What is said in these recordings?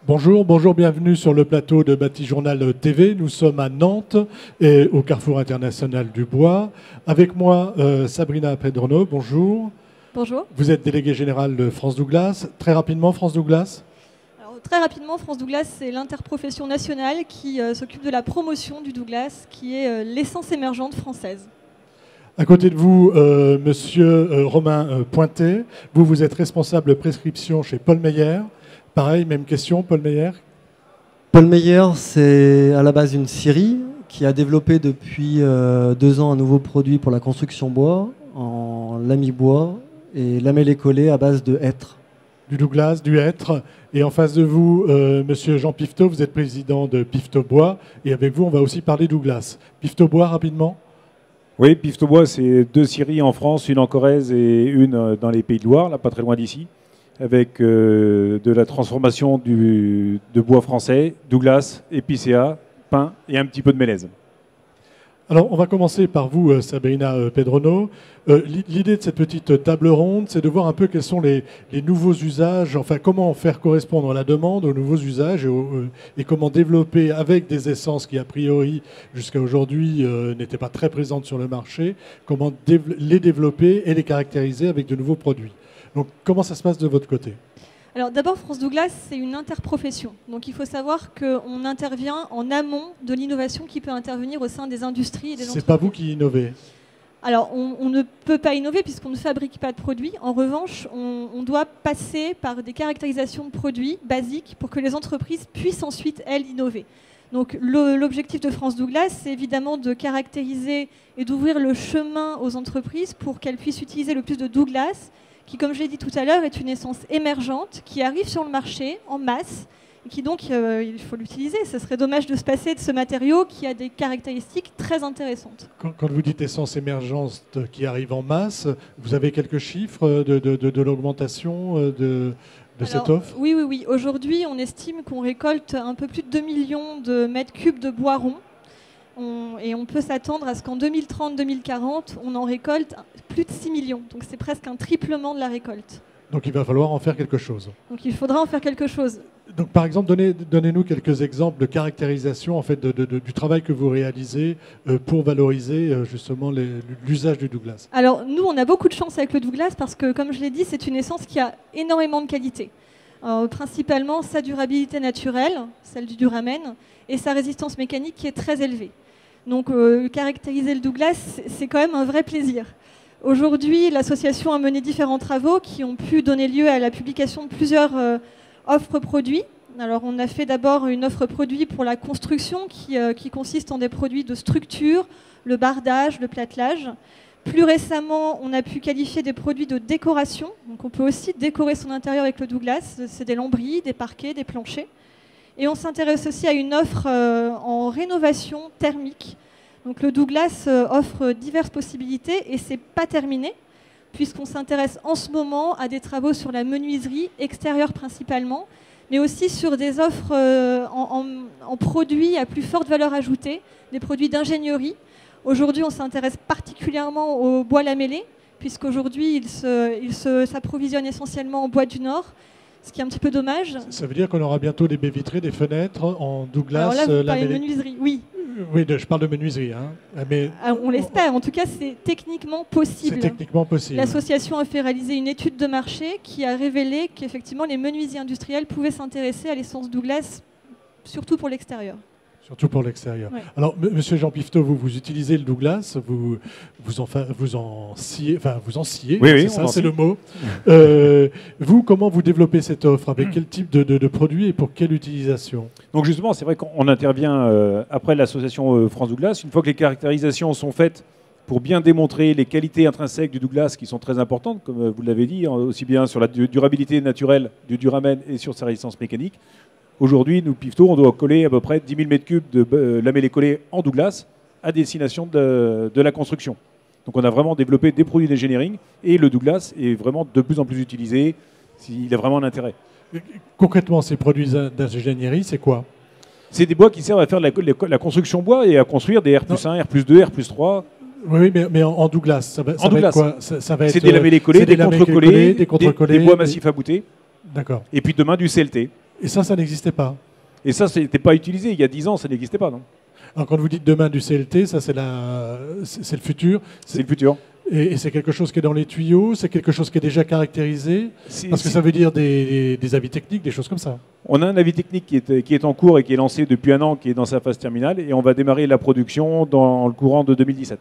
Bonjour, bienvenue sur le plateau de Batijournal TV. Nous sommes à Nantes et au Carrefour International du Bois. Avec moi, Sabrina Pedrono, bonjour. Bonjour. Vous êtes déléguée générale de France Douglas. Très rapidement, France Douglas. Alors, très rapidement, France Douglas, c'est l'interprofession nationale qui s'occupe de la promotion du Douglas, qui est l'essence émergente française. À côté de vous, monsieur Romain Pointet. Vous êtes responsable prescription chez Paul Meyer. Pareil, même question, Paul Meyer. Paul Meyer, c'est à la base une scierie qui a développé depuis 2 ans un nouveau produit pour la construction bois, en lami bois et lamellé collé à base de hêtre. Du Douglas, du hêtre. Et en face de vous, monsieur Jean Pifteau, vous êtes président de Pifteau Bois. Et avec vous, on va aussi parler Douglas. Pifteau Bois, rapidement. Oui, Pifteau Bois, c'est 2 scieries en France, une en Corrèze et une dans les Pays de Loire, là pas très loin d'ici, avec de la transformation de bois français, Douglas, épicéa, pin et un petit peu de mélèze. Alors, on va commencer par vous, Sabrina Pedrono. L'idée de cette petite table ronde, c'est de voir un peu quels sont les nouveaux usages, enfin comment faire correspondre la demande aux nouveaux usages et comment développer avec des essences qui, a priori, jusqu'à aujourd'hui, n'étaient pas très présentes sur le marché, comment les développer et les caractériser avec de nouveaux produits. Donc, comment ça se passe de votre côté ? Alors d'abord, France Douglas, c'est une interprofession. Donc il faut savoir qu'on intervient en amont de l'innovation qui peut intervenir au sein des industries et des entreprises. C'est pas vous qui innovez ? Alors on ne peut pas innover puisqu'on ne fabrique pas de produits. En revanche, on doit passer par des caractérisations de produits basiques pour que les entreprises puissent ensuite, elles, innover. Donc l'objectif de France Douglas, c'est évidemment de caractériser et d'ouvrir le chemin aux entreprises pour qu'elles puissent utiliser le plus de Douglas, qui, comme je l'ai dit tout à l'heure, est une essence émergente qui arrive sur le marché en masse et qui donc, il faut l'utiliser. Ce serait dommage de se passer de ce matériau qui a des caractéristiques très intéressantes. Quand vous dites essence émergente qui arrive en masse, vous avez quelques chiffres de l'augmentation de cette offre ? Oui. Aujourd'hui, on estime qu'on récolte un peu plus de 2 millions de mètres cubes de bois rond. Et on peut s'attendre à ce qu'en 2030-2040, on en récolte plus de 6 millions. Donc c'est presque un triplement de la récolte. Donc il va falloir en faire quelque chose. Donc il faudra en faire quelque chose. Donc par exemple, donnez-nous quelques exemples de caractérisation en fait, du travail que vous réalisez pour valoriser justement l'usage du Douglas. Alors nous, on a beaucoup de chance avec le Douglas parce que, comme je l'ai dit, c'est une essence qui a énormément de qualités. Principalement sa durabilité naturelle, celle du Duramen, et sa résistance mécanique qui est très élevée. Donc caractériser le Douglas, c'est quand même un vrai plaisir. Aujourd'hui, l'association a mené différents travaux qui ont pu donner lieu à la publication de plusieurs offres produits. Alors on a fait d'abord une offre produit pour la construction qui consiste en des produits de structure, le bardage, le platelage. Plus récemment, on a pu qualifier des produits de décoration. Donc on peut aussi décorer son intérieur avec le Douglas. C'est des lambris, des parquets, des planchers. Et on s'intéresse aussi à une offre en rénovation thermique. Donc le Douglas offre diverses possibilités et c'est pas terminé, puisqu'on s'intéresse en ce moment à des travaux sur la menuiserie extérieure principalement, mais aussi sur des offres en produits à plus forte valeur ajoutée, des produits d'ingénierie. Aujourd'hui, on s'intéresse particulièrement au bois lamellé, puisqu'aujourd'hui, il s'approvisionne essentiellement en bois du Nord, ce qui est un petit peu dommage. Ça veut dire qu'on aura bientôt des baies vitrées, des fenêtres en Douglas. Alors là, vous parlez de menuiserie, oui. Oui, je parle de menuiserie. Hein. Mais on l'espère. En tout cas, c'est techniquement possible. C'est techniquement possible. L'association a fait réaliser une étude de marché qui a révélé qu'effectivement, les menuisiers industriels pouvaient s'intéresser à l'essence Douglas, surtout pour l'extérieur. Surtout pour l'extérieur. Ouais. Alors, monsieur Jean Pifteau, vous utilisez le Douglas, vous en sciez, Oui, c'est le mot. Vous, comment vous développez cette offre? Avec quel type de produit et pour quelle utilisation? Donc justement, c'est vrai qu'on intervient après l'association France Douglas. Une fois que les caractérisations sont faites pour bien démontrer les qualités intrinsèques du Douglas qui sont très importantes, comme vous l'avez dit, aussi bien sur la durabilité naturelle du Duramen et sur sa résistance mécanique. Aujourd'hui, nous, Pifteau, on doit coller à peu près 10 000 m3 de lamellé collé en Douglas à destination de la construction. Donc on a vraiment développé des produits d'engineering et le Douglas est vraiment de plus en plus utilisé. Il a vraiment un intérêt. Concrètement, ces produits d'ingénierie, c'est quoi? C'est des bois qui servent à faire la construction bois et à construire des R+1, R+2, R+3. Oui, mais en Douglas, ça va être quoi? C'est des lamellés collés, des contre-collés, des bois massifs à bouter. D'accord. Et puis demain, du CLT. Et ça n'existait pas. Et ça, n'était pas utilisé. Il y a 10 ans, ça n'existait pas, non? Alors quand vous dites demain du CLT, ça c'est le futur. C'est le futur. Et c'est quelque chose qui est dans les tuyaux, c'est quelque chose qui est déjà caractérisé, parce que ça veut dire des avis techniques, des choses comme ça. On a un avis technique qui est en cours et qui est lancé depuis un an, qui est dans sa phase terminale, et on va démarrer la production dans le courant de 2017.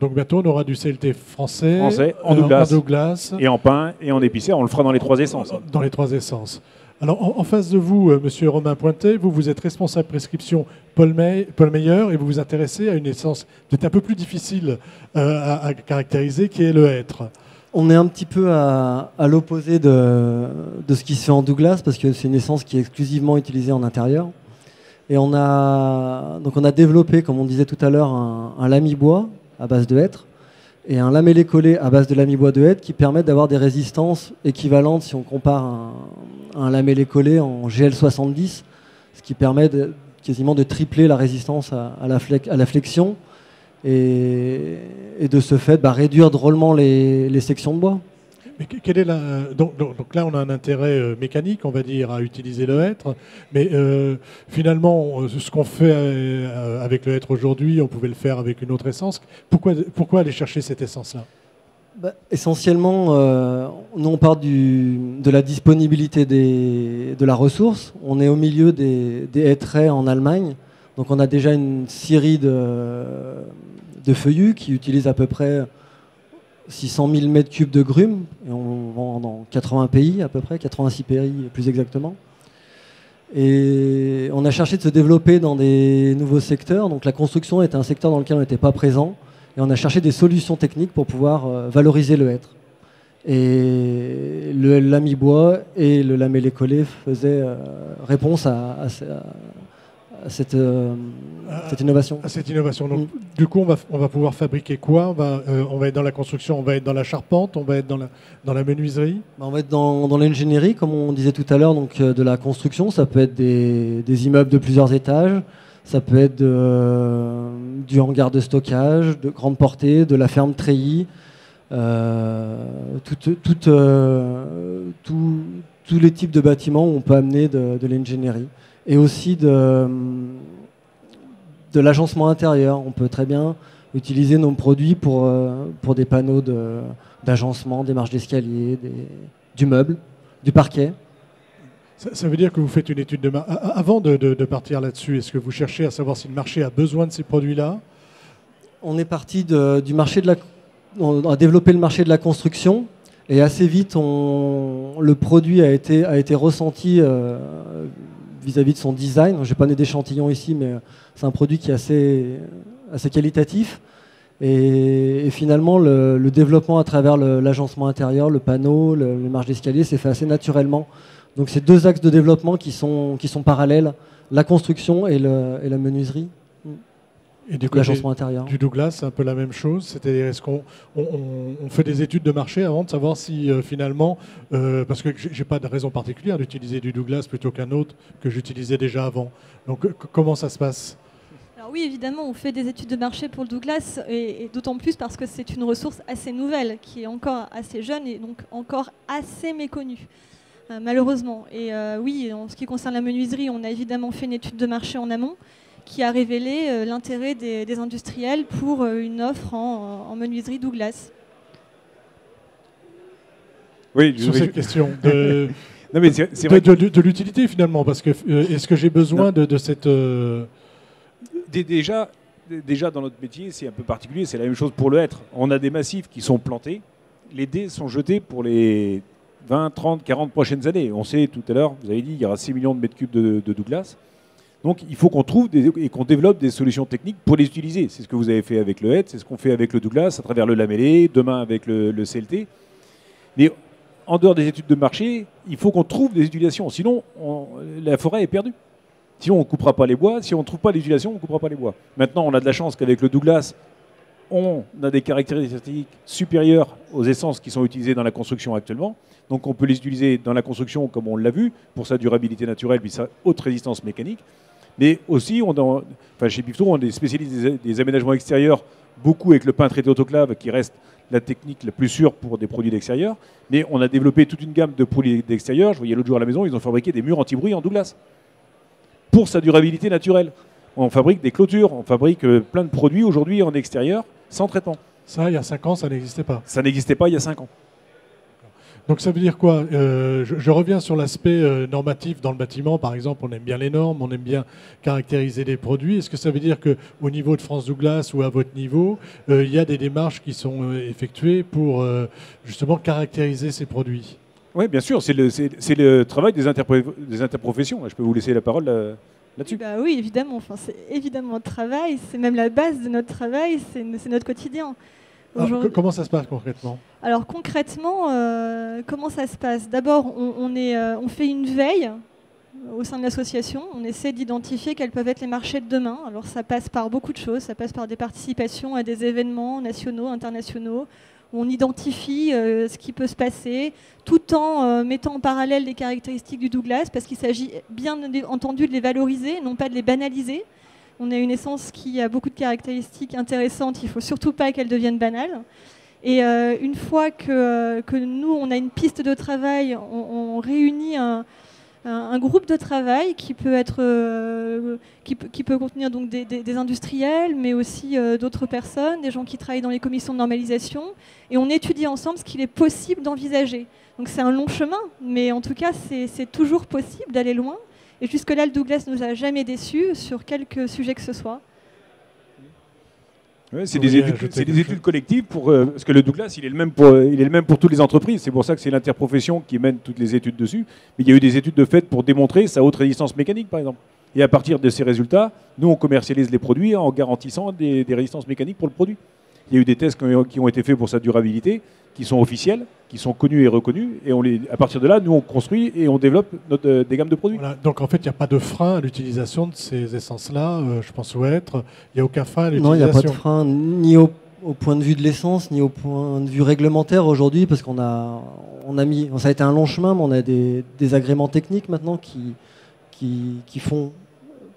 Donc bientôt on aura du CLT français en Douglas, et en pain et en épicé. On le fera dans les 3 essences. Dans les 3 essences. Alors en face de vous, Monsieur Romain Pointet, vous êtes responsable prescription Paul Meyer et vous vous intéressez à une essence peut-être un peu plus difficile à caractériser, qui est le hêtre. On est un petit peu à l'opposé de ce qui se fait en Douglas, parce que c'est une essence qui est exclusivement utilisée en intérieur. Et on a développé, comme on disait tout à l'heure, un lami-bois à base de hêtre et un lamellé-collé à base de lami-bois de hêtre qui permettent d'avoir des résistances équivalentes si on compare un lamellé-collé en GL70, ce qui permet quasiment de tripler la résistance à la flexion et de ce fait réduire drôlement les sections de bois. Mais quelle est donc là, on a un intérêt mécanique, on va dire, à utiliser le hêtre. Mais finalement, ce qu'on fait avec le hêtre aujourd'hui, on pouvait le faire avec une autre essence. Pourquoi aller chercher cette essence-là? Essentiellement, nous on part de la disponibilité de la ressource. On est au milieu des hêtraies en Allemagne. Donc on a déjà une scierie de feuillus qui utilisent à peu près 600 000 m3 de grumes, et on vend dans 80 pays à peu près, 86 pays plus exactement. Et on a cherché de se développer dans des nouveaux secteurs. Donc la construction était un secteur dans lequel on n'était pas présent, et on a cherché des solutions techniques pour pouvoir valoriser le hêtre. Et le lami-bois et le lamellé-collé faisaient réponse à cette innovation. À cette innovation. Donc, du coup, on va pouvoir fabriquer quoi? On va être dans la construction, on va être dans la charpente, on va être dans la menuiserie. On va être dans l'ingénierie, comme on disait tout à l'heure, donc de la construction. Ça peut être des immeubles de plusieurs étages, ça peut être du hangar de stockage, de grande portée, de la ferme treillis, tous les types de bâtiments où on peut amener de l'ingénierie. Et aussi de l'agencement intérieur. On peut très bien utiliser nos produits pour des panneaux d'agencement, des marches d'escalier, du meuble, du parquet. Ça veut dire que vous faites une étude de marché. Avant de partir là-dessus, est-ce que vous cherchez à savoir si le marché a besoin de ces produits-là? On est parti du marché on a développé le marché de la construction. Et assez vite, le produit a été ressenti vis-à-vis de son design. Je n'ai pas donné d'échantillon ici, mais c'est un produit qui est assez qualitatif. Et finalement, le développement à travers l'agencement intérieur, le panneau, les marches d'escalier, s'est fait assez naturellement. Donc c'est 2 axes de développement qui sont parallèles, la construction et la menuiserie. Et du coup, l'agencement intérieur. Du Douglas, c'est un peu la même chose. C'est-à-dire, est-ce qu'on fait des études de marché avant de savoir si finalement, parce que j'ai pas de raison particulière d'utiliser du Douglas plutôt qu'un autre que j'utilisais déjà avant. Donc, comment ça se passe? Alors oui, évidemment, on fait des études de marché pour le Douglas, et d'autant plus parce que c'est une ressource assez nouvelle, qui est encore assez jeune et donc encore assez méconnue, malheureusement. Et oui, en ce qui concerne la menuiserie, on a évidemment fait une étude de marché en amont, qui a révélé l'intérêt des industriels pour une offre en menuiserie Douglas. Oui, sur cette question de, non, mais c'est vrai de l'utilité finalement, parce que est-ce que j'ai besoin de cette... Déjà, dans notre métier, c'est un peu particulier, c'est la même chose pour le hêtre. On a des massifs qui sont plantés, les dés sont jetés pour les 20, 30, 40 prochaines années. On sait tout à l'heure, vous avez dit, il y aura 6 millions de mètres cubes de Douglas. Donc il faut qu'on trouve et qu'on développe des solutions techniques pour les utiliser. C'est ce que vous avez fait avec le hêtre, c'est ce qu'on fait avec le Douglas, à travers le lamellé, demain avec le CLT. Mais en dehors des études de marché, il faut qu'on trouve des utilisations. Sinon, la forêt est perdue. Sinon, on ne coupera pas les bois. Si on ne trouve pas l'utilisation, on ne coupera pas les bois. Maintenant, on a de la chance qu'avec le Douglas, on a des caractéristiques supérieures aux essences qui sont utilisées dans la construction actuellement. Donc on peut les utiliser dans la construction, comme on l'a vu, pour sa durabilité naturelle puis sa haute résistance mécanique. Mais aussi, chez Pifto, on est spécialiste des aménagements extérieurs, beaucoup avec le pain traité autoclave, qui reste la technique la plus sûre pour des produits d'extérieur. Mais on a développé toute une gamme de produits d'extérieur. Je voyais l'autre jour à la maison, ils ont fabriqué des murs anti-bruit en Douglas pour sa durabilité naturelle. On fabrique des clôtures, on fabrique plein de produits aujourd'hui en extérieur sans traitement. Ça, il y a 5 ans, ça n'existait pas. Ça n'existait pas il y a 5 ans. Donc ça veut dire quoi? Je reviens sur l'aspect normatif dans le bâtiment. Par exemple, on aime bien les normes, on aime bien caractériser des produits. Est-ce que ça veut dire qu'au niveau de France Douglas ou à votre niveau, il y a des démarches qui sont effectuées pour justement caractériser ces produits? Oui, bien sûr, c'est le travail des interprofessions. Je peux vous laisser la parole là-dessus. Bah oui, évidemment. Enfin, c'est évidemment notre travail, c'est même la base de notre travail, c'est notre quotidien. Alors, comment ça se passe concrètement? Alors concrètement, comment ça se passe? D'abord, on fait une veille au sein de l'association. On essaie d'identifier quels peuvent être les marchés de demain. Alors ça passe par beaucoup de choses. Ça passe par des participations à des événements nationaux, internationaux. Où on identifie ce qui peut se passer, tout en mettant en parallèle les caractéristiques du Douglas, parce qu'il s'agit bien entendu de les valoriser, non pas de les banaliser. On a une essence qui a beaucoup de caractéristiques intéressantes, il ne faut surtout pas qu'elle devienne banale. Et une fois que nous, on a une piste de travail, on réunit un groupe de travail qui peut être qui peut contenir donc des industriels, mais aussi d'autres personnes, des gens qui travaillent dans les commissions de normalisation, et on étudie ensemble ce qu'il est possible d'envisager. Donc c'est un long chemin, mais en tout cas c'est toujours possible d'aller loin. Et jusque-là, le Douglas ne nous a jamais déçus sur quelque sujet que ce soit. Ouais, c'est des études collectives parce que le Douglas, il est le même pour toutes les entreprises. C'est pour ça que c'est l'interprofession qui mène toutes les études dessus. Mais il y a eu des études de fait pour démontrer sa haute résistance mécanique, par exemple. Et à partir de ces résultats, nous, on commercialise les produits en garantissant des résistances mécaniques pour le produit. Il y a eu des tests qui ont été faits pour sa durabilité, qui sont officiels, qui sont connus et reconnus. Et à partir de là, nous, on construit et on développe des gammes de produits. Voilà. Donc, en fait, il n'y a pas de frein à l'utilisation de ces essences-là, je pense, ou être. Il n'y a aucun frein à l'utilisation. Non, il n'y a pas de frein, ni au point de vue de l'essence, ni au point de vue réglementaire aujourd'hui, parce ça a été un long chemin, mais on a des agréments techniques maintenant qui font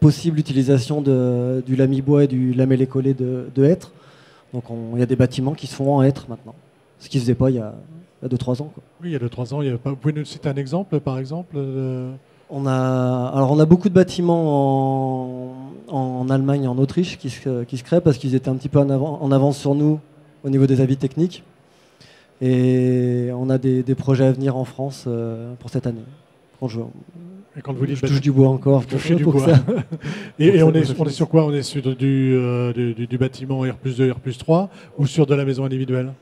possible l'utilisation du lami-bois et du lamellé collé de hêtre. Donc il y a des bâtiments qui se font en hêtre maintenant, ce qui ne se faisait pas il y a 2-3 ans. Quoi. Oui, il y a 2-3 ans. Vous pouvez nous citer un exemple, par exemple on a beaucoup de bâtiments en Allemagne et en Autriche qui se créent parce qu'ils étaient un petit peu en avance sur nous au niveau des avis techniques. Et on a des projets à venir en France pour cette année. Et quand vous dites je touche du bois encore. Toucher du bois. Et on est sur quoi? On est sur du bâtiment R+2, R+3 ou sur de la maison individuelle?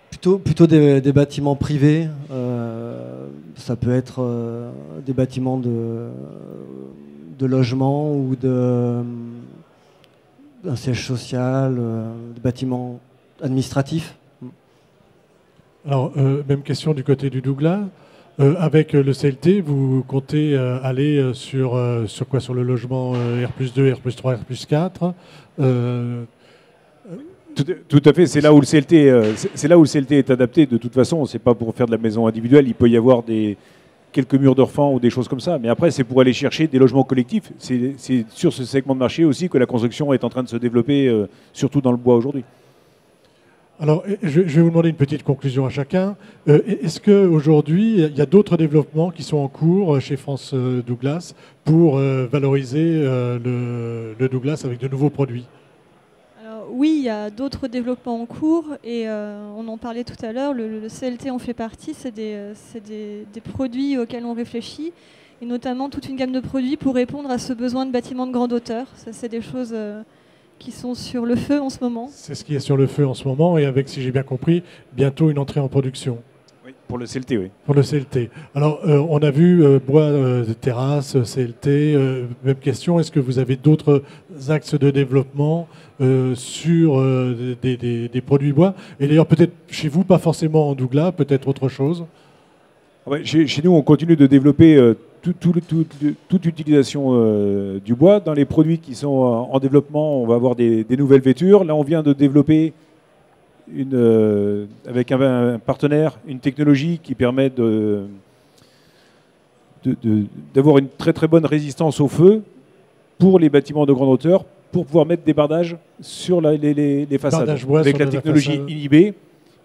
Plutôt des bâtiments privés. Ça peut être des bâtiments de logement ou d'un siège social, des bâtiments administratifs. Alors, même question du côté du Douglas. Avec le CLT, vous comptez aller sur quoi? Sur le logement R+2, R+3, R+4 Tout à fait, c'est là où le CLT est adapté. De toute façon, c'est pas pour faire de la maison individuelle. Il peut y avoir quelques murs d'orphan ou des choses comme ça. Mais après, c'est pour aller chercher des logements collectifs. C'est sur ce segment de marché aussi que la construction est en train de se développer, surtout dans le bois aujourd'hui. Alors, je vais vous demander une petite conclusion à chacun. Est-ce qu'aujourd'hui, il y a d'autres développements qui sont en cours chez France Douglas pour valoriser le Douglas avec de nouveaux produits? Alors, oui, il y a d'autres développements en cours et on en parlait tout à l'heure. Le CLT en fait partie. C'est des produits auxquels on réfléchit et notamment toute une gamme de produits pour répondre à ce besoin de bâtiments de grande hauteur. Ça, c'est des choses qui sont sur le feu en ce moment. C'est ce qui est sur le feu en ce moment et avec, si j'ai bien compris, bientôt une entrée en production. Oui, pour le CLT, oui. Pour le CLT. Alors, on a vu bois de terrasse, CLT. Même question, est-ce que vous avez d'autres axes de développement sur des produits bois? Et d'ailleurs, peut-être chez vous, pas forcément en Douglas, peut-être autre chose? Ouais, chez nous, on continue de développer toute utilisation du bois. Dans les produits qui sont en développement, on va avoir des nouvelles vêtures. Là, on vient de développer avec un partenaire une technologie qui permet d'avoir une très très bonne résistance au feu pour les bâtiments de grande hauteur, pour pouvoir mettre des bardages sur les façades Bardage bois avec sur la la technologie façade. Inhibé,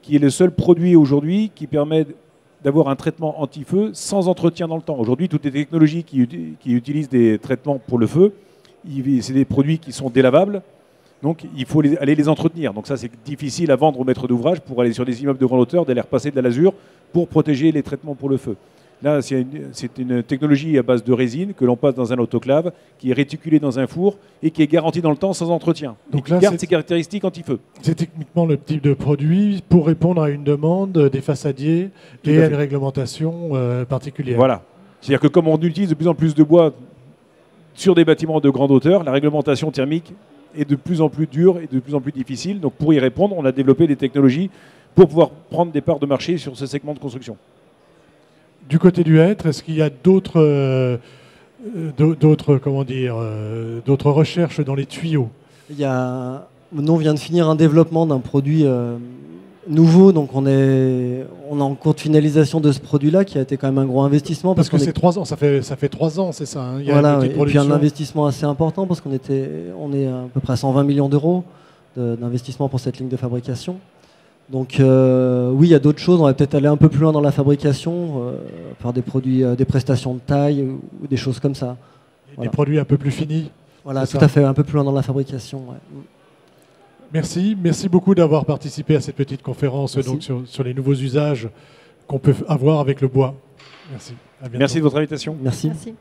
qui est le seul produit aujourd'hui qui permet d'avoir un traitement anti-feu sans entretien dans le temps. Aujourd'hui, toutes les technologies qui utilisent des traitements pour le feu, c'est des produits qui sont délavables, donc il faut aller les entretenir. Donc ça, c'est difficile à vendre aux maîtres d'ouvrage pour aller sur des immeubles de grande hauteur, d'aller repasser de la lasure pour protéger les traitements pour le feu. Là, c'est une technologie à base de résine que l'on passe dans un autoclave, qui est réticulée dans un four et qui est garantie dans le temps sans entretien. Donc et là, qui garde c'est- ses caractéristiques anti-feu. C'est techniquement le type de produit pour répondre à une demande des façadiers Tout et à à fait. une réglementation particulière. Voilà. C'est-à-dire que comme on utilise de plus en plus de bois sur des bâtiments de grande hauteur, la réglementation thermique est de plus en plus dure et de plus en plus difficile. Donc pour y répondre, on a développé des technologies pour pouvoir prendre des parts de marché sur ce segment de construction. Du côté du hêtre, est-ce qu'il y a d'autres recherches dans les tuyaux? Nous, on vient de finir un développement d'un produit nouveau, donc on est en cours de finalisation de ce produit-là, qui a été quand même un gros investissement. Parce que qu'on c'est 3 ans, ça fait 3 ans, c'est ça, hein. Il y a Voilà, une oui. petite Et puis un production. investissement assez important, parce on est à peu près à 120 millions d'euros d'investissement pour cette ligne de fabrication. Donc oui, il y a d'autres choses. On va peut-être aller un peu plus loin dans la fabrication, faire des produits, des prestations de taille ou des choses comme ça. Des Voilà. produits un peu plus finis. Voilà, C'est tout ça. à fait, un peu plus loin dans la fabrication. Ouais. Merci beaucoup d'avoir participé à cette petite conférence Merci. donc, sur les nouveaux usages qu'on peut avoir avec le bois. Merci. À bientôt. Merci de votre invitation. Merci. Merci.